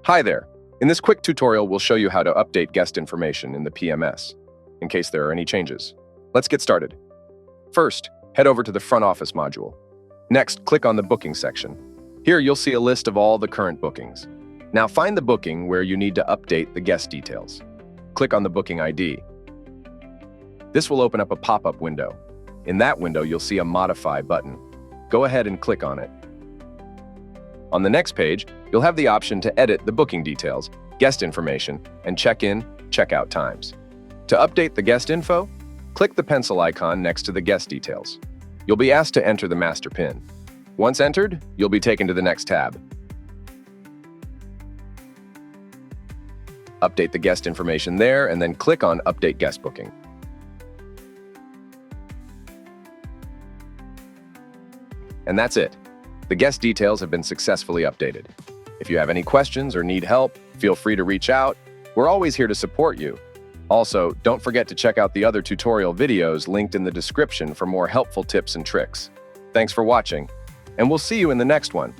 Hi there. In this quick tutorial, we'll show you how to update guest information in the PMS, in case there are any changes. Let's get started. First, head over to the front office module. Next, click on the booking section. Here, you'll see a list of all the current bookings. Now find the booking where you need to update the guest details. Click on the booking ID. This will open up a pop-up window. In that window, you'll see a Modify button. Go ahead and click on it. On the next page, you'll have the option to edit the booking details, guest information, and check-in, check-out times. To update the guest info, click the pencil icon next to the guest details. You'll be asked to enter the master PIN. Once entered, you'll be taken to the next tab. Update the guest information there, and then click on Update Guest Booking. And that's it. The guest details have been successfully updated. If you have any questions or need help, feel free to reach out. We're always here to support you. Also, don't forget to check out the other tutorial videos linked in the description for more helpful tips and tricks. Thanks for watching, and we'll see you in the next one.